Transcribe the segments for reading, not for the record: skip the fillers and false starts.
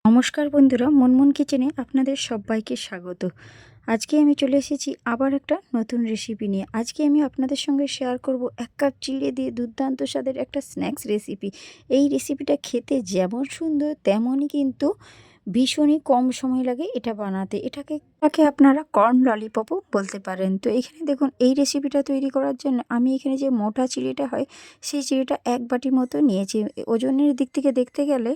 নমস্কার বন্ধুরা, মনমন কিচেনে আপনাদের সবাইকে স্বাগত। আজকে আমি চলে এসেছি আবার একটা নতুন রেসিপি নিয়ে। আজকে আমি আপনাদের সঙ্গে শেয়ার করব 1 কাপ চিড়ে দিয়ে দুর্দান্ত স্বাদের একটা স্ন্যাক্স রেসিপি। এই রেসিপিটা খেতে যেমন সুন্দর তেমনই কিন্তু ভীষণই কম সময় লাগে এটা বানাতে। এটাকে আপনারা কর্ন ললিপপও বলতে পারেন। তো এখানে দেখুন, এই রেসিপিটা তৈরি করার জন্য আমি এখানে যে মোটা চিড়েটা হয় সেই চিড়েটা 1 বাটি মতো নিয়েছি। ওজনের দিক থেকে দেখতে গেলে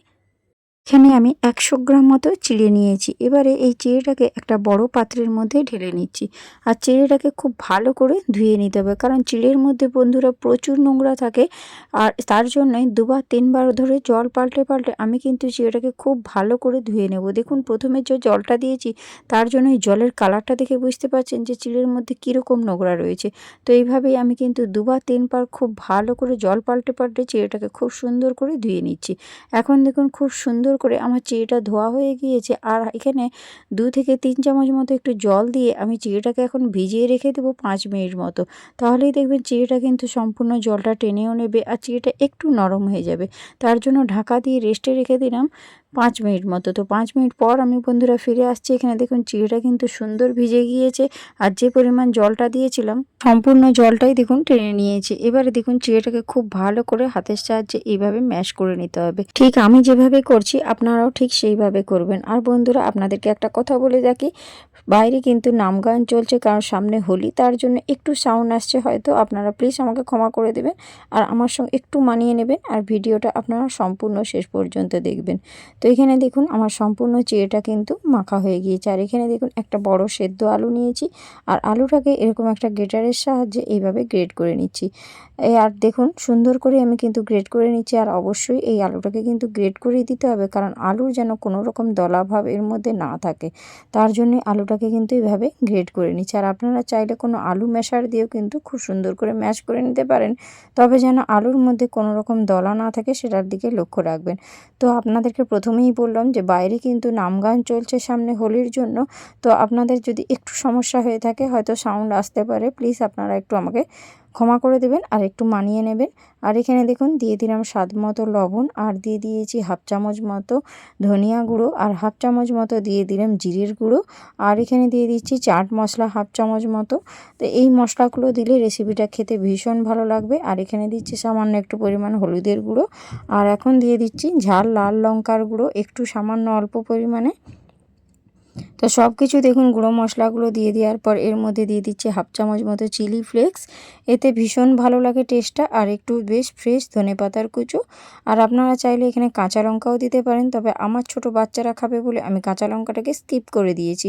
এখানে আমি 100 গ্রাম মতো চিড়ে নিয়েছি। এবারে এই চিড়েটাকে একটা বড় পাত্রের মধ্যে ঢেলে নিচ্ছি। আর চিড়েটাকে খুব ভালো করে ধুয়ে নিতে হবে, কারণ চিড়ের মধ্যে বন্ধুরা প্রচুর নোংরা থাকে। আর তার জন্যই 2 বার 3 বার ধরে জল পাল্টে পাল্টে আমি কিন্তু চিড়েটাকে খুব ভালো করে ধুয়ে নেব। দেখুন, প্রথমে যে জলটা দিয়েছি তার জন্য এই জলের কালারটা দেখে বুঝতে পারছেন যে চিড়ের মধ্যে কীরকম নোংরা রয়েছে। তো এইভাবেই আমি কিন্তু 2 বার 3 বার খুব ভালো করে জল পাল্টে পাল্টে চিড়েটাকে খুব সুন্দর করে ধুয়ে নিচ্ছি। এখন দেখুন, খুব সুন্দর করে আমার চিড়েটা ধোয়া হয়ে গিয়েছে। আর এখানে 2 থেকে 3 চামচ মতো একটু জল দিয়ে আমি চিড়েটাকে এখন ভিজিয়ে রেখে দেবো 5 মিনিট মতো। তাহলেই দেখবেন চিড়েটা কিন্তু সম্পূর্ণ জলটা টেনেও নেবে আর চিড়েটা একটু নরম হয়ে যাবে। তার জন্য ঢাকা দিয়ে রেস্টে রেখে দিলাম 5 মিনিট মতো। তো 5 মিনিট পর আমি বন্ধুরা ফিরে আসছি। এখানে দেখুন চিড়েটা কিন্তু সুন্দর ভিজে গিয়েছে আর যে পরিমাণ জলটা দিয়েছিলাম সম্পূর্ণ জলটাই দেখুন টেনে নিয়েছে। এবারে দেখুন চিড়েটাকে খুব ভালো করে হাতের সাহায্যে এইভাবে ম্যাশ করে নিতে হবে। ঠিক আমি যেভাবে করছি আপনারাও ঠিক সেইভাবে করবেন। আর বন্ধুরা, আপনাদেরকে একটা কথা বলে রাখি, বাইরে কিন্তু নামগান চলছে, কারণ সামনে হোলি, তার জন্য একটু সাউন্ড আসছে, হয়তো আপনারা প্লিজ আমাকে ক্ষমা করে দেবেন আর আমার সঙ্গে একটু মানিয়ে নেবেন। আর ভিডিওটা আপনারা সম্পূর্ণ শেষ পর্যন্ত দেখবেন। তো এখানে দেখুন আমার সম্পূর্ণ চিড়েটা কিন্তু মাখা হয়ে গিয়েছে। আর এখানে দেখুন একটা বড় সেদ্ধ আলু নিয়েছি আর আলুটাকে এরকম একটা গ্রেটারের সাহায্যে এইভাবে গ্রেট করে নিচ্ছি। আর দেখুন সুন্দর করে আমি কিন্তু গ্রেট করে নিচ্ছি। আর অবশ্যই এই আলুটাকে কিন্তু গ্রেট করেই দিতে হবে, কারণ আলুর যেন কোনো রকম দলাভাব এর মধ্যে না থাকে, তার জন্য আলুটাকে কিন্তু এইভাবে গ্রেট করে নিচ্ছি। আর আপনারা চাইলে কোনো আলু ম্যাশার দিয়েও কিন্তু খুব সুন্দর করে ম্যাশ করে নিতে পারেন, তবে যেন আলুর মধ্যে কোনো রকম দলা না থাকে সেটার দিকে লক্ষ্য রাখবেন। তো আপনাদেরকে প্রথমেই বললাম যে বাইরে কিন্তু নামগান চলছে সামনে হোলির জন্য। তো আপনাদের যদি একটু সমস্যা হয়ে থাকে, হয়তো সাউন্ড আসতে পারে, প্লিজ আপনারা একটু আমাকে ক্ষমা করে দেবেন আর একটু মানিয়ে নেবেন। আর এখানে দেখুন দিয়ে দিলাম স্বাদ মতো লবণ আর দিয়ে দিয়েছি 1/2 চামচ মতো ধনিয়া গুঁড়ো আর 1/2 চামচ মতো দিয়ে দিলাম জিরের গুঁড়ো। আর এখানে দিয়ে দিচ্ছি চাট মশলা 1/2 চামচ মতো। তো এই মশলাগুলো দিলে রেসিপিটা খেতে ভীষণ ভালো লাগবে। আর এখানে দিচ্ছি সামান্য একটু পরিমাণ হলুদের গুঁড়ো। আর এখন দিয়ে দিচ্ছি ঝাল লাল লঙ্কার গুঁড়ো একটু সামান্য অল্প পরিমাণে। তো সব কিছু দেখুন গুঁড়ো মশলাগুলো দিয়ে দেওয়ার পর এর মধ্যে দিয়ে দিচ্ছি 1/2 চামচ মতো চিলি ফ্লেক্স। এতে ভীষণ ভালো লাগে টেস্টটা। আর একটু বেশ ফ্রেশ ধনেপাতার কুচো। আর আপনারা চাইলে এখানে কাঁচা লঙ্কাও দিতে পারেন, তবে আমার ছোট বাচ্চারা খাবে বলে আমি কাঁচা লঙ্কাটাকে স্কিপ করে দিয়েছি।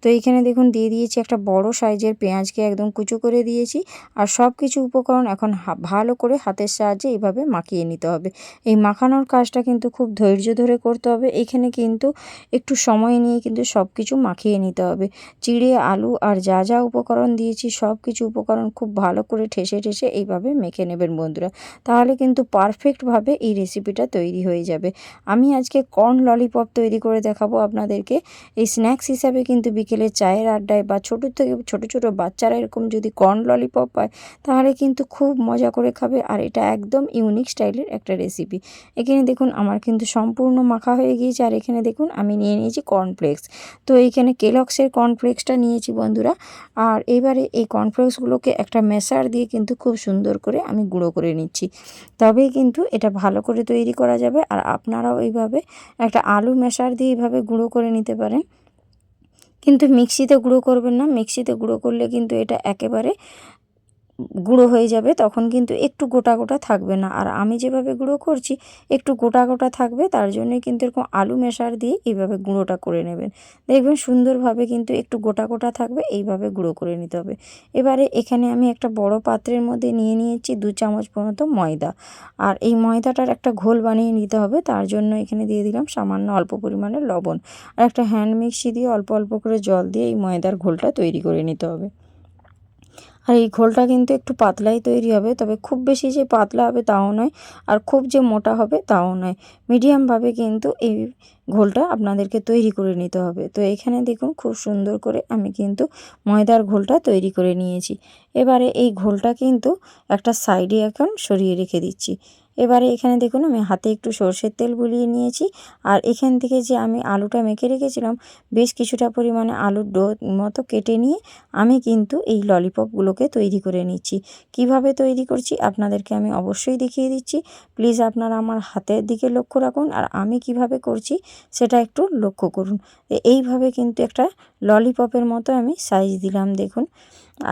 তো এইখানে দেখুন দিয়ে দিয়েছি একটা বড় সাইজের পেঁয়াজকে একদম কুচো করে দিয়েছি। আর সব কিছু উপকরণ এখন ভালো করে হাতের সাহায্যে এইভাবে মাখিয়ে নিতে হবে। এই মাখানোর কাজটা কিন্তু খুব ধৈর্য ধরে করতে হবে। এখানে কিন্তু একটু সময় নিয়ে কিন্তু সব কিছু মাখিয়ে নিতে হবে। চিড়ে আলু আর যা যা উপকরণ দিয়েছি সব কিছু উপকরণ খুব ভালো করে ঠেসে ঠেসে এইভাবে মেখে নেবেন বন্ধুরা, তাহলে কিন্তু পারফেক্টভাবে এই রেসিপিটা তৈরি হয়ে যাবে। আমি আজকে কর্ন ললিপপ তৈরি করে দেখাবো আপনাদেরকে। এই স্ন্যাক্স হিসাবে কিন্তু বিকেলে চায়ের আড্ডায় বা ছোটো থেকে ছোটো বাচ্চারা এরকম যদি কর্ন ললিপপ পায় তাহলে কিন্তু খুব মজা করে খাবে। আর এটা একদম ইউনিক স্টাইলের একটা রেসিপি। এখানে দেখুন আমার কিন্তু সম্পূর্ণ মাখা হয়ে গিয়েছে। আর এখানে দেখুন আমি নিয়ে নিয়েছি কর্নফ্লেক্স। তো এইখানে কেলগসের কর্নফ্লেক্সটা নিয়েছি বন্ধুরা। আর এবারে এই কর্নফ্লেক্সগুলোকে একটা ম্যাশার দিয়ে কিন্তু খুব সুন্দর করে আমি গুঁড়ো করে নিচ্ছি, তবেই কিন্তু এটা ভালো করে তৈরি করা যাবে। আর আপনারাও এইভাবে একটা আলু ম্যাশার দিয়ে এইভাবে গুঁড়ো করে নিতে পারেন, কিন্তু মিক্সিতে গুঁড়ো করবেন না। মিক্সিতে গুঁড়ো করলে কিন্তু এটা একেবারে গুঁড়ো হয়ে যাবে, তখন কিন্তু একটু গোটা গোটা থাকবে না। আর আমি যেভাবে গুঁড়ো করছি একটু গোটা গোটা থাকবে, তার জন্যই কিন্তু এরকম আলু মেশার দিয়ে এইভাবে গুঁড়োটা করে নেবেন। দেখবেন সুন্দরভাবে কিন্তু একটু গোটা গোটা থাকবে, এইভাবে গুঁড়ো করে নিতে হবে। এবারে এখানে আমি একটা বড় পাত্রের মধ্যে নিয়ে নিয়েছি 2 চামচ মতো ময়দা। আর এই ময়দাটার একটা ঘোল বানিয়ে নিতে হবে, তার জন্য এখানে দিয়ে দিলাম সামান্য অল্প পরিমাণে লবণ। আর একটা হ্যান্ড মিক্সি দিয়ে অল্প অল্প করে জল দিয়ে এই ময়দার ঘোলটা তৈরি করে নিতে হবে। আর এই ঘোলটা কিন্তু একটু পাতলাই তৈরি হবে, তবে খুব বেশি যে পাতলা হবে তাও নয়, আর খুব যে মোটা হবে তাও নয়। মিডিয়ামভাবে কিন্তু এই ঘোলটা আপনাদেরকে তৈরি করে নিতে হবে। তো এখানে দেখুন খুব সুন্দর করে আমি কিন্তু ময়দার ঘোলটা তৈরি করে নিয়েছি। এবারে এই ঘোলটা কিন্তু একটা সাইডে এখন সরিয়ে রেখে দিচ্ছি। এবারে এখানে দেখুন আমি হাতে একটু সর্ষের তেল বুলিয়ে নিয়েছি। আর এখান থেকে যে আমি আলুটা মেখে রেখেছিলাম, বেশ কিছুটা পরিমাণে আলুর ডো মতো কেটে নিয়ে আমি কিন্তু এই ললিপপগুলোকে তৈরি করে নিচ্ছি। কিভাবে তৈরি করছি আপনাদেরকে আমি অবশ্যই দেখিয়ে দিচ্ছি। প্লিজ আপনারা আমার হাতের দিকে লক্ষ্য রাখুন, আর আমি কিভাবে করছি সেটা একটু লক্ষ্য করুন। এইভাবে কিন্তু একটা ললিপপের মতো আমি সাইজ দিলাম দেখুন।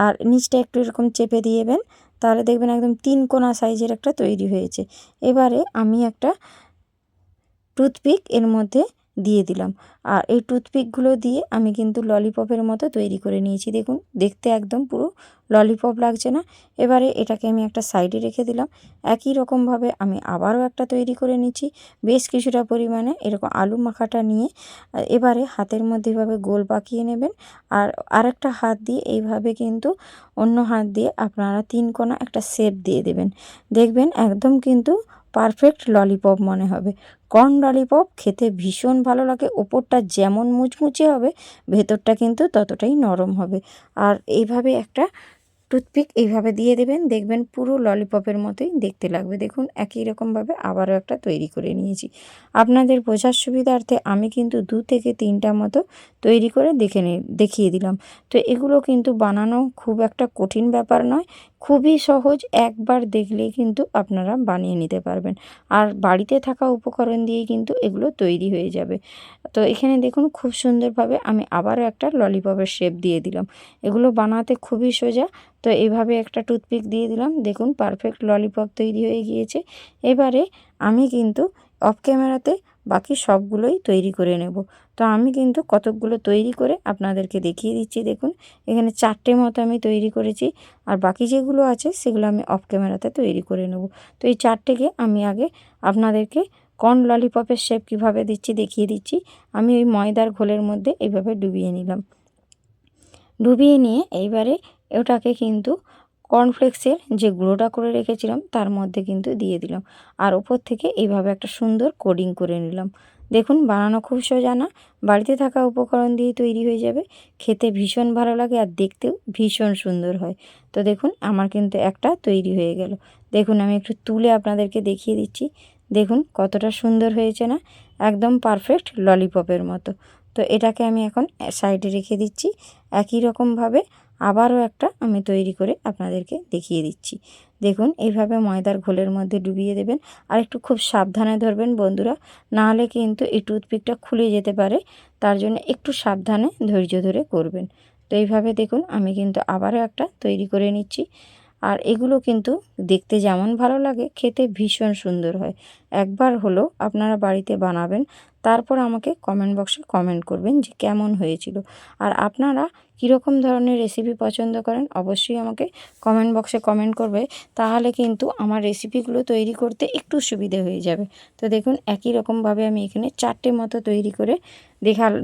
আর নিচটা একটু এরকম চেপে দিয়েবেন, তাহলে দেখবেন একদম 3 কোনা সাইজের একটা তৈরি হয়েছে। এবারে আমি একটা টুথপিক এর মধ্যে দিয়ে দিলাম। আর এই টুথপিকগুলো দিয়ে আমি কিন্তু ললিপপের মতো তৈরি করে নিয়েছি। দেখুন দেখতে একদম পুরো ললিপপ লাগছে না? এবারে এটাকে আমি একটা সাইডে রেখে দিলাম। একই রকমভাবে আমি আবারও একটা তৈরি করে নিচ্ছি। বেশ কিছুটা পরিমাণে এরকম আলু মাখাটা নিয়ে এবারে হাতের মধ্যে এভাবে গোল পাকিয়ে নেবেন। আর আরেকটা হাত দিয়ে এইভাবে কিন্তু অন্য হাত দিয়ে আপনারা 3 কোনা একটা শেপ দিয়ে দেবেন। দেখবেন একদম কিন্তু পারফেক্ট ললিপপ মনে হবে। কর্ন ললিপপ খেতে ভীষণ ভালো লাগে। ওপরটা যেমন মুচমুচে হবে, ভেতরটা কিন্তু ততটাই নরম হবে। আর এইভাবে একটা টুথপিক এইভাবে দিয়ে দেবেন, দেখবেন পুরো ললিপপের মতোই দেখতে লাগবে। দেখুন একই রকমভাবে আবারও একটা তৈরি করে নিয়েছি। আপনাদের বোঝার সুবিধার্থে আমি কিন্তু 2 থেকে 3টা মতো তৈরি করে দেখিয়ে দিলাম। তো এগুলো কিন্তু বানানো খুব একটা কঠিন ব্যাপার নয়, খুবই সহজ। একবার দেখলেই কিন্তু আপনারা বানিয়ে নিতে পারবেন। আর বাড়িতে থাকা উপকরণ দিয়েই কিন্তু এগুলো তৈরি হয়ে যাবে। তো এখানে দেখুন খুব সুন্দরভাবে আমি আবারও একটা ললিপপের শেপ দিয়ে দিলাম। এগুলো বানাতে খুবই সোজা। তো এভাবে একটা টুথপিক দিয়ে দিলাম, দেখুন পারফেক্ট ললিপপ তৈরি হয়ে গিয়েছে। এবারে আমি কিন্তু অফ ক্যামেরাতে বাকি সবগুলোই তৈরি করে নেব। তো আমি কিন্তু কতকগুলো তৈরি করে আপনাদেরকে দেখিয়ে দিচ্ছি। দেখুন এখানে 4টে মতো আমি তৈরি করেছি, আর বাকি যেগুলো আছে সেগুলো আমি অফ ক্যামেরাতে তৈরি করে নেব। তো এই 4টেকে আমি আগে আপনাদেরকে কর্ন ললিপপের শেপ কীভাবে দিচ্ছি দেখিয়ে দিচ্ছি। আমি ওই ময়দার ঘোলের মধ্যে এইভাবে ডুবিয়ে নিলাম। ডুবিয়ে নিয়ে এইবারে ওটাকে কিন্তু কর্নফ্লেক্সের যে গুঁড়োটা করে রেখেছিলাম তার মধ্যে কিন্তু দিয়ে দিলাম। আর ওপর থেকে এইভাবে একটা সুন্দর কোডিং করে নিলাম। দেখুন বানানো খুব সোজা না? বাড়িতে থাকা উপকরণ দিয়ে তৈরি হয়ে যাবে। খেতে ভীষণ ভালো লাগে আর দেখতেও ভীষণ সুন্দর হয়। তো দেখুন আমার কিন্তু একটা তৈরি হয়ে গেল। দেখুন আমি একটু তুলে আপনাদেরকে দেখিয়ে দিচ্ছি। দেখুন কতটা সুন্দর হয়েছে না? একদম পারফেক্ট ললিপপের মতো। তো এটাকে আমি এখন সাইডে রেখে দিচ্ছি। একই রকমভাবে আবারও একটা আমি তৈরি করে আপনাদেরকে দেখিয়ে দিচ্ছি। দেখুন এইভাবে ময়দার ঘোলের মধ্যে ডুবিয়ে দেবেন। আর একটু খুব সাবধানে ধরবেন বন্ধুরা, নাহলে কিন্তু এই টুথপিকটা খুলে যেতে পারে। তার জন্য একটু সাবধানে ধৈর্য ধরে করবেন। তো এইভাবে দেখুন আমি কিন্তু আবারও একটা তৈরি করে নিচ্ছি। আর এগুলো কিন্তু দেখতে যেমন ভালো লাগে, খেতে ভীষণ সুন্দর হয়। একবার হলেও আপনারা বাড়িতে বানাবেন, তারপর আমাকে কমেন্ট বক্সে কমেন্ট করবেন যে কেমন হয়েছিল। আর আপনারা কীরকম ধরনের রেসিপি পছন্দ করেন অবশ্যই আমাকে কমেন্ট বক্সে কমেন্ট করবে, তাহলে কিন্তু আমার রেসিপিগুলো তৈরি করতে একটু সুবিধে হয়ে যাবে। তো দেখুন একই রকমভাবে আমি এখানে 4টে মতো তৈরি করে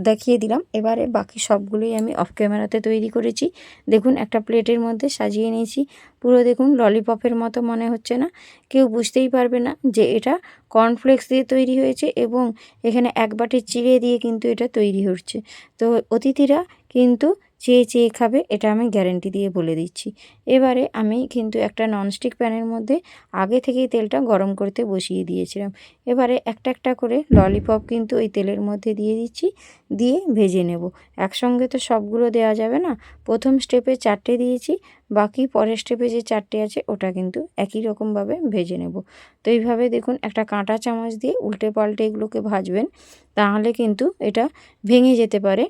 দেখিয়ে দিলাম। এবারে বাকি সবগুলোই আমি অফ ক্যামেরাতে তৈরি করেছি। দেখুন একটা প্লেটের মধ্যে সাজিয়ে নিয়েছি। পুরো দেখুন ললিপপের মতো মনে হচ্ছে না? কেউ বুঝতেই পারবে না যে এটা কর্নফ্লেক্স দিয়ে তৈরি হয়েছে, এবং এখানে এক বাটি চিড়ে দিয়ে কিন্তু এটা তৈরি হচ্ছে। তো অতিথিরা কিন্তু চেয়ে চেয়ে খাবে, এটা আমি গ্যারেন্টি দিয়ে বলে দিচ্ছি। এবারে আমি কিন্তু একটা ননস্টিক প্যানের মধ্যে আগে থেকেই তেলটা গরম করতে বসিয়ে দিয়েছিলাম। এবারে একটা একটা করে ললিপপ কিন্তু ওই তেলের মধ্যে দিয়ে দিচ্ছি, দিয়ে ভেজে নেব। একসঙ্গে তো সবগুলো দেওয়া যাবে না। প্রথম স্টেপে 4টে দিয়েছি, বাকি পরের স্টেপে যে 4টে আছে ওটা কিন্তু একই রকমভাবে ভেজে নেব। তো এইভাবে দেখুন একটা কাঁটা চামচ দিয়ে উল্টে পাল্টে এগুলোকে ভাজবেন, তাহলে কিন্তু এটা ভেঙে যেতে পারে।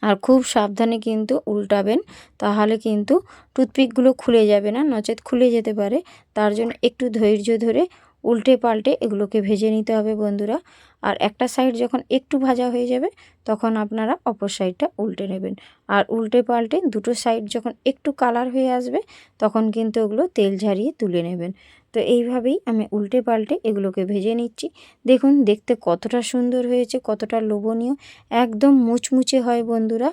আর খুব সাবধানে কিন্তু উল্টাবেন, তাহলে কিন্তু টুথপিকগুলো খুলে যাবে না, নচেৎ খুলে যেতে পারে। তার জন্য একটু ধৈর্য ধরে উল্টে পাল্টে এগুলোকে ভেজে নিতে হবে বন্ধুরা। আর একটা সাইড যখন একটু ভাজা হয়ে যাবে তখন আপনারা অপর সাইডটা উল্টে নেবেন। আর উল্টে পাল্টে দুটো সাইড যখন একটু কালার হয়ে আসবে তখন কিন্তু ওগুলো তেল ঝারিয়ে তুলে নেবেন। তো এইভাবেই আমি উল্টে পাল্টে এগুলোকে ভেজে নিচ্ছি। দেখুন দেখতে কতটা সুন্দর হয়েছে, কতটা লোভনীয়, একদম মুচমুচে হয় বন্ধুরা।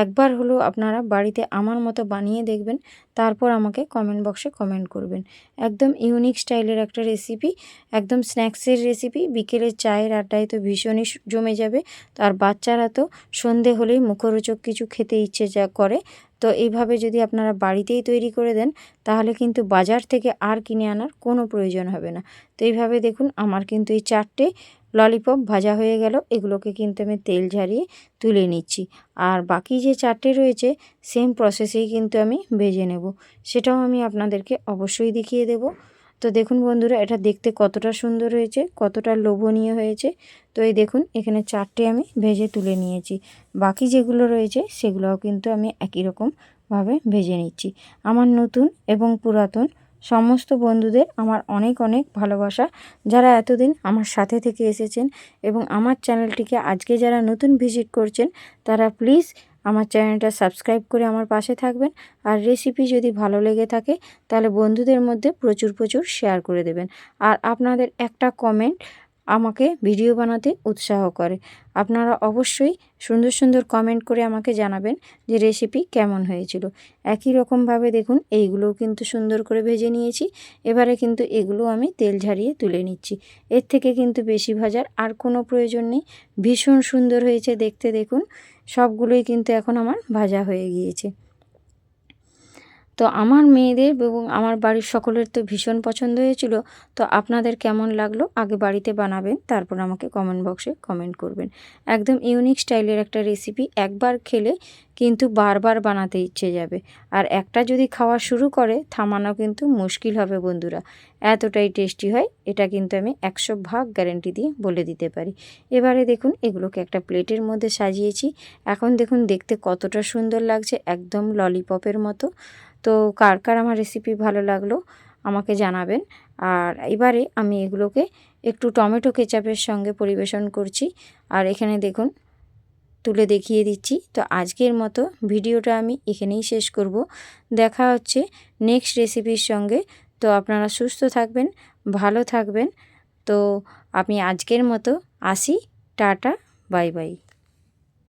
একবার হলেও আপনারা বাড়িতে আমার মতো বানিয়ে দেখবেন, তারপর আমাকে কমেন্ট বক্সে কমেন্ট করবেন। একদম ইউনিক স্টাইলের একটা রেসিপি, একদম স্ন্যাক্সের রেসিপি। বিকেলের চায়ের আড্ডায় তো ভীষণই জমে যাবে। তো আর বাচ্চারা তো সন্ধে হলেই মুখরোচক কিছু খেতে ইচ্ছে যা করে, তো এইভাবে যদি আপনারা বাড়িতেই তৈরি করে দেন তাহলে কিন্তু বাজার থেকে আর কিনে আনার কোনো প্রয়োজন হবে না। তো এইভাবে দেখুন আমার কিন্তু এই 4টে ললিপপ ভাজা হয়ে গেল। এগুলোকে কিন্তু আমি তেল ঝারিয়ে তুলে নিচ্ছি। আর বাকি যে 4টে রয়েছে সেম প্রসেসেই কিন্তু আমি ভেজে নেব, সেটাও আমি আপনাদেরকে অবশ্যই দেখিয়ে দেব। তো দেখুন বন্ধুরা, এটা দেখতে কতটা সুন্দর হয়েছে, কতটা লোভনীয় হয়েছে। তো এই দেখুন এখানে 4টে আমি ভেজে তুলে নিয়েছি। বাকি যেগুলো রয়েছে সেগুলোও কিন্তু আমি একই রকমভাবে ভেজে নিচ্ছি। আমার নতুন এবং পুরাতন সমস্ত বন্ধুদের আমার অনেক অনেক ভালোবাসা, যারা এতদিন আমার সাথে থেকে এসেছেন এবং আমার চ্যানেলটিকে আজকে যারা নতুন ভিজিট করছেন তারা প্লিজ আমার চ্যানেলটা সাবস্ক্রাইব করে আমার পাশে থাকবেন। আর রেসিপি যদি ভালো লেগে থাকে তাহলে বন্ধুদের মধ্যে প্রচুর প্রচুর শেয়ার করে দেবেন। আর আপনাদের একটা কমেন্ট আমাকে ভিডিও বানাতে উৎসাহ করে। আপনারা অবশ্যই সুন্দর সুন্দর কমেন্ট করে আমাকে জানাবেন যে রেসিপি কেমন হয়েছিল। একই রকমভাবে দেখুন এইগুলোও কিন্তু সুন্দর করে ভেজে নিয়েছি। এবারে কিন্তু এগুলো আমি তেল ঝারিয়ে তুলে নিচ্ছি। এর থেকে কিন্তু বেশি ভাজার আর কোনো প্রয়োজন নেই। ভীষণ সুন্দর হয়েছে দেখতে, দেখুন সবগুলোই কিন্তু এখন আমার ভাজা হয়ে গিয়েছে। তো আমার মেয়েদের এবং আমার বাড়ির সকলের তো ভীষণ পছন্দ হয়েছিল। তো আপনাদের কেমন লাগলো আগে বাড়িতে বানাবেন, তারপর আমাকে কমেন্ট বক্সে কমেন্ট করবেন। একদম ইউনিক স্টাইলের একটা রেসিপি, একবার খেলে কিন্তু বারবার বানাতে ইচ্ছে যাবে। আর একটা যদি খাওয়া শুরু করে থামানো কিন্তু মুশকিল হবে বন্ধুরা, এতটাই টেস্টি হয়। এটা কিন্তু আমি 100 ভাগ গ্যারেন্টি দিয়ে বলে দিতে পারি। এবারে দেখুন এগুলোকে একটা প্লেটের মধ্যে সাজিয়েছি। এখন দেখুন দেখতে কতটা সুন্দর লাগছে, একদম ললিপপের মতো। তো কার কার আমার রেসিপি ভালো লাগলো আমাকে জানাবেন। আর এবারে আমি এগুলোকে একটু টমেটো কেচাপের সঙ্গে পরিবেশন করছি। আর এখানে দেখুন তুলে দেখিয়ে দিচ্ছি। তো আজকের মতো ভিডিওটা আমি এখানেই শেষ করব। দেখা হচ্ছে নেক্সট রেসিপির সঙ্গে। তো আপনারা সুস্থ থাকবেন, ভালো থাকবেন। তো আমি আজকের মতো আসি, টাটা, বাই বাই।